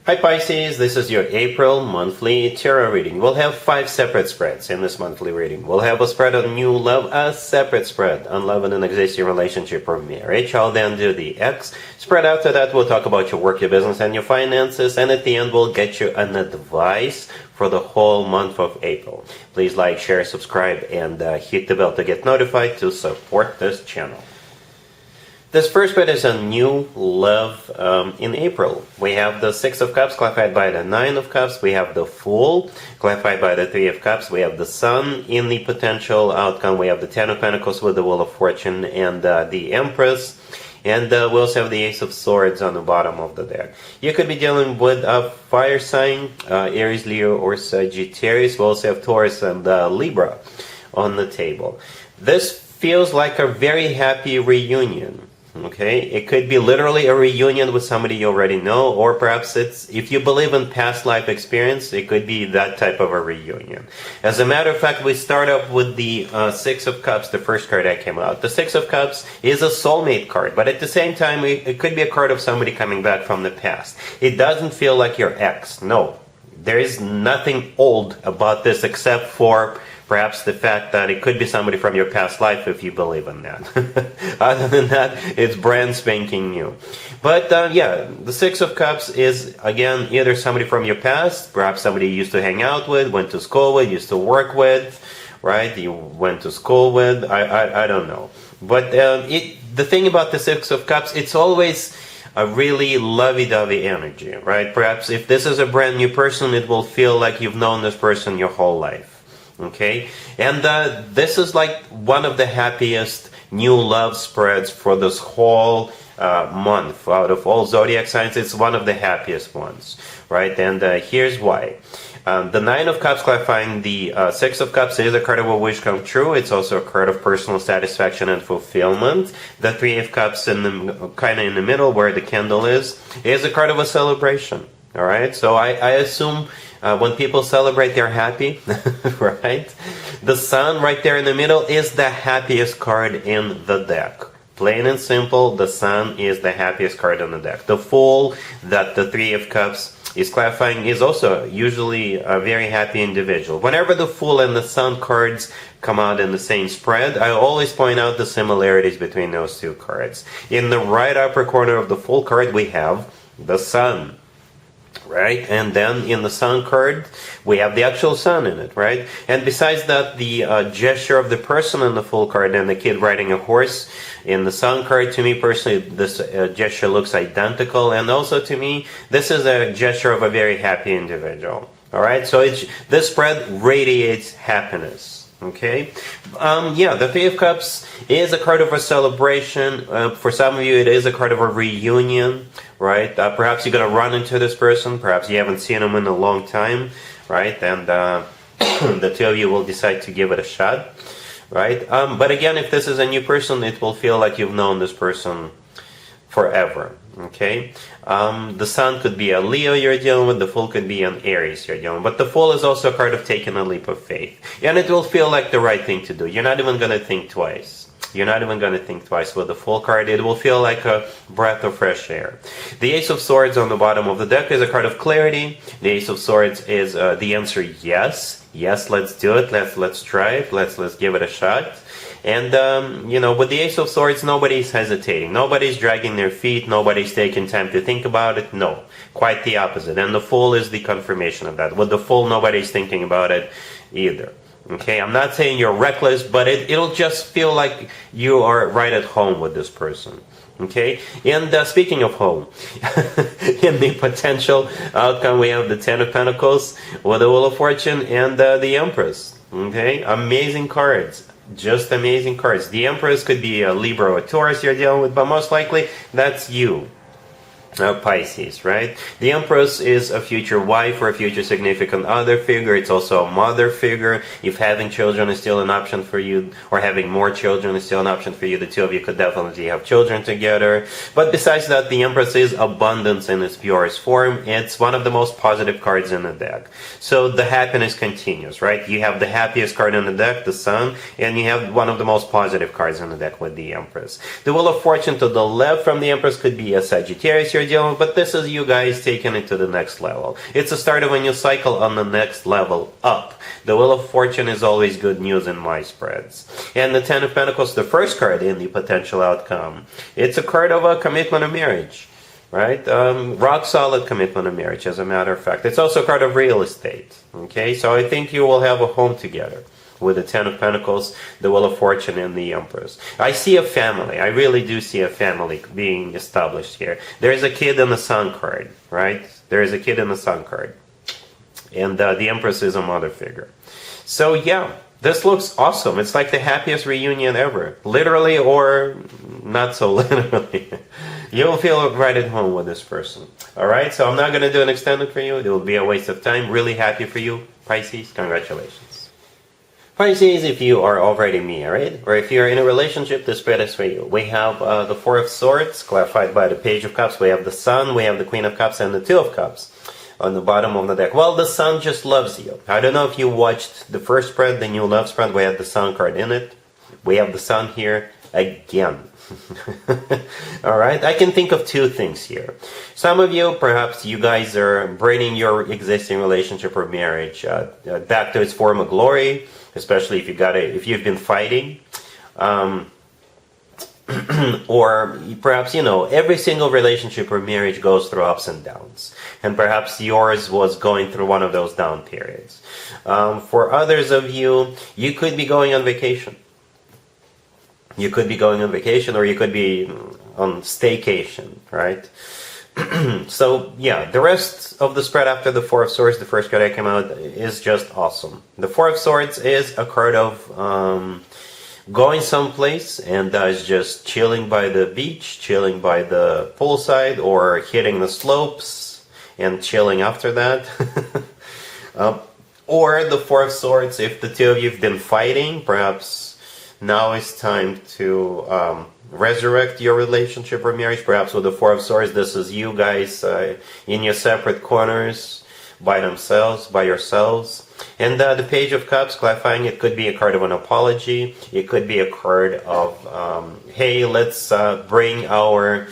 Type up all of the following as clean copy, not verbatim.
Hi Pisces, this is your April monthly tarot reading. We'll have 5 separate spreads in this monthly reading. We'll have a spread on new love, a separate spread on love in an existing relationship or marriage. I'll then do the X spread. After that, we'll talk about your work, your business, and your finances. And at the end, we'll get you an advice for the whole month of April. Please like, share, subscribe, and hit the bell to get notified to support this channel. This first spread is a new love in April. We have the Six of Cups clarified by the Nine of Cups. We have the Fool clarified by the Three of Cups. We have the Sun in the potential outcome. We have the Ten of Pentacles with the Wheel of Fortune and the Empress. And we also have the Ace of Swords on the bottom of the deck. You could be dealing with a fire sign, Aries, Leo, or Sagittarius. We also have Taurus and Libra on the table. This feels like a very happy reunion. Okay, it could be literally a reunion with somebody you already know, or perhaps it's, if you believe in past life experience, it could be that type of a reunion. As a matter of fact, we start up with the Six of Cups, the first card that came out. The Six of Cups is a soulmate card, but at the same time, it could be a card of somebody coming back from the past. It doesn't feel like your ex. No, there is nothing old about this except for perhaps the fact that it could be somebody from your past life if you believe in that. Other than that, it's brand spanking new. But yeah, the Six of Cups is, again, either somebody from your past, perhaps somebody you used to hang out with, went to school with, used to work with, right? You went to school with, I don't know. But the thing about the Six of Cups, it's always a really lovey-dovey energy, right? Perhaps if this is a brand new person, it will feel like you've known this person your whole life. Okay, and this is like one of the happiest new love spreads for this whole month. Out of all zodiac signs, it's one of the happiest ones, right? And here's why. The Nine of Cups clarifying the Six of Cups is a card of a wish come true. It's also a card of personal satisfaction and fulfillment. The Three of Cups in the kind of in the middle where the candle is a card of a celebration. All right, so I assume when people celebrate, they're happy, right? The Sun right there in the middle is the happiest card in the deck. Plain and simple, the Sun is the happiest card on the deck. The Fool that the Three of Cups is clarifying is also usually a very happy individual. Whenever the Fool and the Sun cards come out in the same spread, I always point out the similarities between those two cards. In the right upper corner of the Fool card, we have the Sun. Right, and then in the Sun card, we have the actual sun in it, right? And besides that, the gesture of the person in the Fool card and the kid riding a horse in the Sun card, to me personally, this gesture looks identical. And also to me, this is a gesture of a very happy individual. All right, so this spread radiates happiness. Okay, yeah, the Three of Cups is a card of a celebration. For some of you, it is a card of a reunion, right? Perhaps you're going to run into this person. Perhaps you haven't seen him in a long time, right? And the two of you will decide to give it a shot, right? But again, if this is a new person, it will feel like you've known this person forever. Okay, the Sun could be a Leo you're dealing with, the Fool could be an Aries you're dealing with, but the Fool is also a card of taking a leap of faith, and it will feel like the right thing to do. You're not even going to think twice. You're not even going to think twice with the Fool card. It will feel like a breath of fresh air. The Ace of Swords on the bottom of the deck is a card of clarity. The Ace of Swords is the answer yes. Yes, let's do it. Let's try it. Let's give it a shot. And, you know, with the Ace of Swords, nobody's hesitating. Nobody's dragging their feet. Nobody's taking time to think about it. No, quite the opposite. And the Fool is the confirmation of that. With the Fool, nobody's thinking about it either. Okay, I'm not saying you're reckless, but it'll just feel like you are right at home with this person. Okay, and speaking of home, in the potential outcome, we have the Ten of Pentacles with the Wheel of Fortune and the Empress. Okay, amazing cards. Just amazing cards. The Empress could be a Libra or a Taurus you're dealing with, but most likely that's you. Pisces, right? The Empress is a future wife or a future significant other figure. It's also a mother figure. If having children is still an option for you, or having more children is still an option for you, the two of you could definitely have children together. But besides that, the Empress is abundance in its purest form. It's one of the most positive cards in the deck. So the happiness continues, right? You have the happiest card in the deck, the Sun, and you have one of the most positive cards in the deck with the Empress. The Wheel of Fortune to the left from the Empress could be a Sagittarius you're you're dealing with, but this is you guys taking it to the next level. It's the start of a new cycle on the next level up. The Wheel of Fortune is always good news in my spreads. And the Ten of Pentacles, the first card in the potential outcome, it's a card of a commitment of marriage, right? Rock solid commitment of marriage, as a matter of fact. It's also a card of real estate, okay? So I think you will have a home together with the Ten of Pentacles, the Wheel of Fortune, and the Empress. I see a family. I really do see a family being established here. There's a kid in the Sun card, right? There is a kid in the Sun card. And the Empress is a mother figure. So yeah, this looks awesome. It's like the happiest reunion ever. Literally or not so literally. You'll feel right at home with this person. Alright, so I'm not going to do an extended for you. It will be a waste of time. Really happy for you, Pisces. Congratulations. Pisces, if you are already married, or if you're in a relationship, this spread is for you. We have the Four of Swords, clarified by the Page of Cups. We have the Sun, we have the Queen of Cups, and the Two of Cups on the bottom of the deck. Well, the Sun just loves you. I don't know if you watched the first spread, the new love spread. We had the Sun card in it. We have the Sun here again. Alright, I can think of two things here. Some of you, perhaps you guys are bringing your existing relationship or marriage back to its former glory, especially if you've been fighting. Or perhaps, every single relationship or marriage goes through ups and downs. And perhaps yours was going through one of those down periods. For others of you, you could be going on vacation. You could be going on vacation, or you could be on staycation, right? So, yeah, the rest of the spread after the Four of Swords, the first card that came out, is just awesome. The Four of Swords is a card of going someplace and is just chilling by the beach, chilling by the poolside, or hitting the slopes and chilling after that. Or the Four of Swords, if the two of you have been fighting, perhaps now is time to resurrect your relationship or marriage. Perhaps with the Four of Swords, this is you guys in your separate corners, by themselves, by yourselves. And the Page of Cups, clarifying, it could be a card of an apology. It could be a card of, hey, let's bring our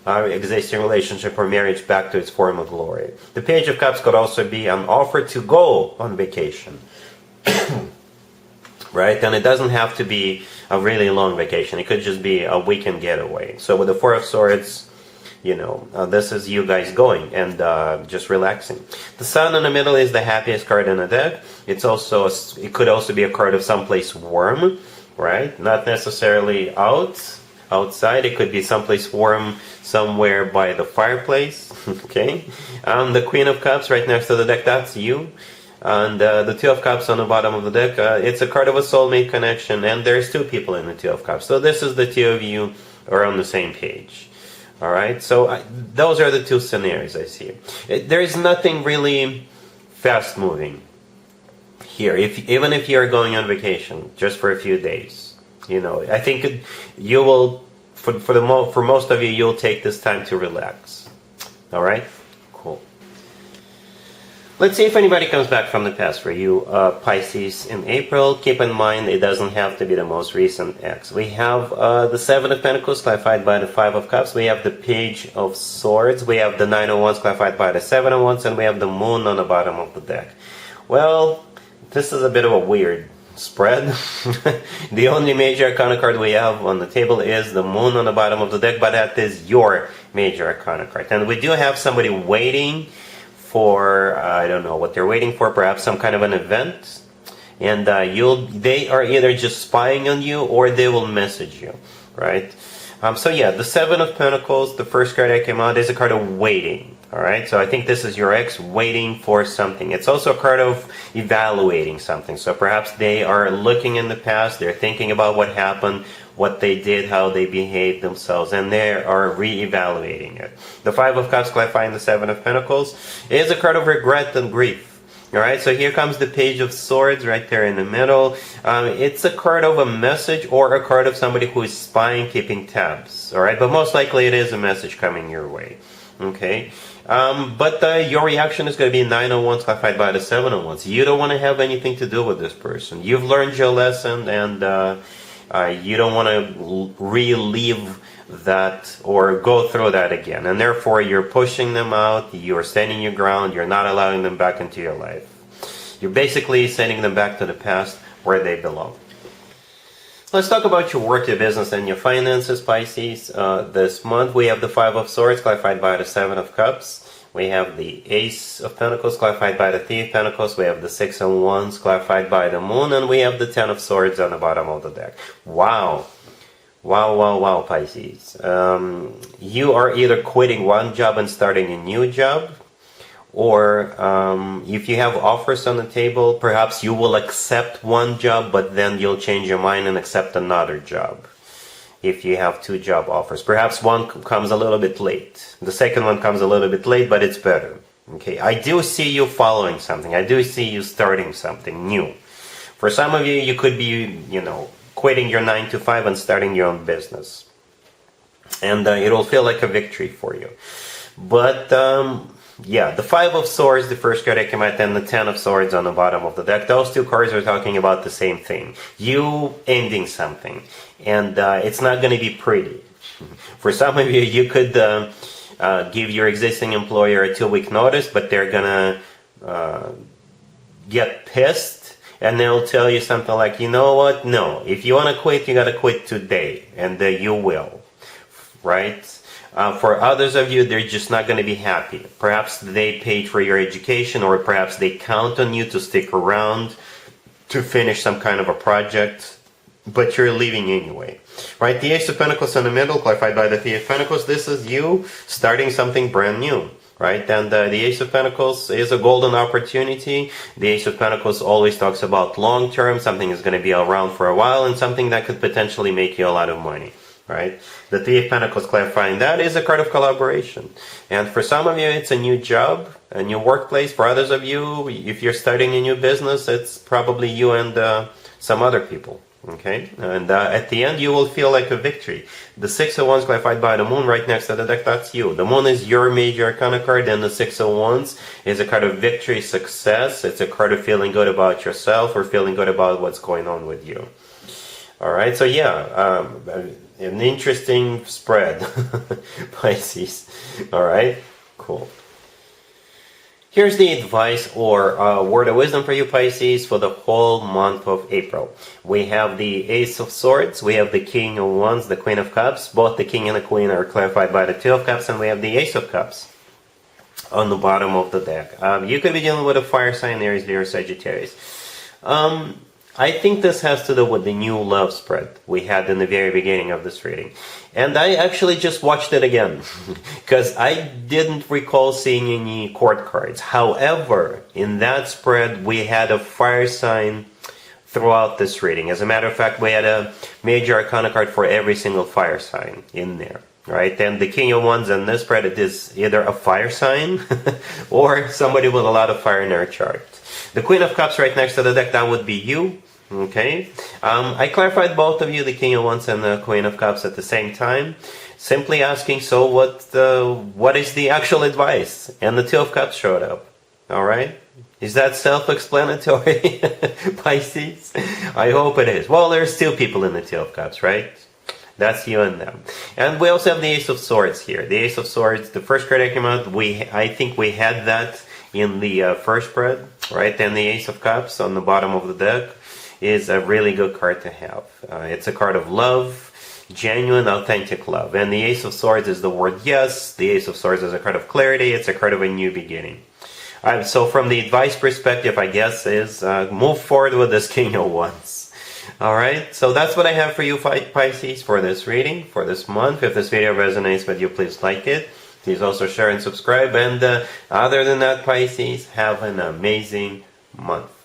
existing relationship or marriage back to its former glory. The Page of Cups could also be an offer to go on vacation. Right? And it doesn't have to be a really long vacation. It could just be a weekend getaway. So with the Four of Swords, this is you guys going and just relaxing. The Sun in the middle is the happiest card in the deck. It could also be a card of someplace warm, right? Not necessarily outside. It could be someplace warm, somewhere by the fireplace. Okay. The Queen of Cups right next to the deck, that's you. And the Two of Cups on the bottom of the deck, it's a card of a soulmate connection, and there's two people in the Two of Cups. So this is the two of you are on the same page. Alright, so those are the two scenarios I see. There is nothing really fast-moving here, even if you're going on vacation, just for a few days. I think you will, for most of you, you'll take this time to relax. Alright? Cool. Let's see if anybody comes back from the past for you, Pisces, in April. Keep in mind, it doesn't have to be the most recent ex. We have the Seven of Pentacles, clarified by the Five of Cups. We have the Page of Swords. We have the Nine of Wands, clarified by the Seven of Wands. And we have the Moon on the bottom of the deck. Well, this is a bit of a weird spread. The only major arcana card we have on the table is the Moon on the bottom of the deck, but that is your major arcana card. And we do have somebody waiting for, I don't know what they're waiting for, perhaps some kind of an event, and they are either just spying on you or they will message you, right? So yeah, the Seven of Pentacles, the first card that came out, is a card of waiting, alright? So I think this is your ex waiting for something. It's also a card of evaluating something. So perhaps they are looking in the past, they're thinking about what happened, what they did, how they behaved themselves, and they are re-evaluating it. The Five of Cups, clarifying the Seven of Pentacles, is a card of regret and grief. Alright, so here comes the Page of Swords right there in the middle. It's a card of a message or a card of somebody who is spying, keeping tabs. Alright, but most likely it is a message coming your way. Okay, but your reaction is going to be Nine of Wands, clarified by the Seven of Wands. You don't want to have anything to do with this person. You've learned your lesson, and You don't want to relive that or go through that again, and therefore you're pushing them out, you're standing your ground, you're not allowing them back into your life. You're basically sending them back to the past where they belong. Let's talk about your work, your business, and your finances, Pisces. This month we have the Five of Swords clarified by the Seven of Cups. We have the Ace of Pentacles clarified by the Three of Pentacles. We have the Six of Wands clarified by the Moon. And we have the Ten of Swords on the bottom of the deck. Wow. Wow, Pisces. You are either quitting one job and starting a new job, or if you have offers on the table, perhaps you will accept one job, but then you'll change your mind and accept another job. If you have two job offers, perhaps one comes a little bit late. The second one comes a little bit late, but it's better. Okay, I do see you following something. I do see you starting something new. For some of you, you could be, quitting your 9 to 5 and starting your own business. And it'll feel like a victory for you. But, the Five of Swords, the first card that came out, and the Ten of Swords on the bottom of the deck. Those two cards are talking about the same thing. You ending something. And it's not going to be pretty. For some of you, you could give your existing employer a 2-week notice, but they're going to get pissed. And they'll tell you something like, you know what? No, if you want to quit, you got to quit today. And you will. Right? For others of you, they're just not going to be happy. Perhaps they paid for your education, or perhaps they count on you to stick around to finish some kind of a project, but you're leaving anyway. Right? The Ace of Pentacles in the middle, clarified by the Three of Pentacles. This is you starting something brand new. Right? And the Ace of Pentacles is a golden opportunity. The Ace of Pentacles always talks about long term, something is going to be around for a while, and something that could potentially make you a lot of money. Right? The Three of Pentacles clarifying that is a card of collaboration. And for some of you, it's a new job, a new workplace. For others of you, if you're starting a new business, it's probably you and some other people. Okay? And at the end, you will feel like a victory. The Six of Wands clarified by the Moon right next to the deck, that's you. The Moon is your major arcana card, and the Six of Wands is a card of victory, success. It's a card of feeling good about yourself or feeling good about what's going on with you. Alright, so an interesting spread, Pisces. Alright, cool. Here's the advice or word of wisdom for you, Pisces, for the whole month of April. We have the Ace of Swords, we have the King of Wands, the Queen of Cups. Both the King and the Queen are clarified by the Two of Cups, and we have the Ace of Cups on the bottom of the deck. You could be dealing with a fire sign, Aries, Leo, Sagittarius. I think this has to do with the new love spread we had in the very beginning of this reading. And I actually just watched it again, because I didn't recall seeing any court cards. However, in that spread, we had a fire sign throughout this reading. As a matter of fact, we had a major arcana card for every single fire sign in there. Right? And the King of Wands in this spread, it is either a fire sign or somebody with a lot of fire in their chart. The Queen of Cups right next to the deck, that would be you. Okay, I clarified both of you, the King of Wands and the Queen of Cups, at the same time, simply asking, so what is the actual advice? And the Two of Cups showed up. All right, is that self-explanatory, Pisces? I hope it is. Well, there's two people in the Two of Cups, right? That's you and them. And we also have the Ace of Swords here. The Ace of Swords, the first card that came out, I think we had that in the first spread, right? And the Ace of Cups on the bottom of the deck is a really good card to have. It's a card of love, genuine, authentic love. And the Ace of Swords is the word yes. The Ace of Swords is a card of clarity. It's a card of a new beginning. So from the advice perspective, I guess, is move forward with this King of Wands. Alright, so that's what I have for you, Pisces, for this reading, for this month. If this video resonates with you, please like it. Please also share and subscribe. And other than that, Pisces, have an amazing month.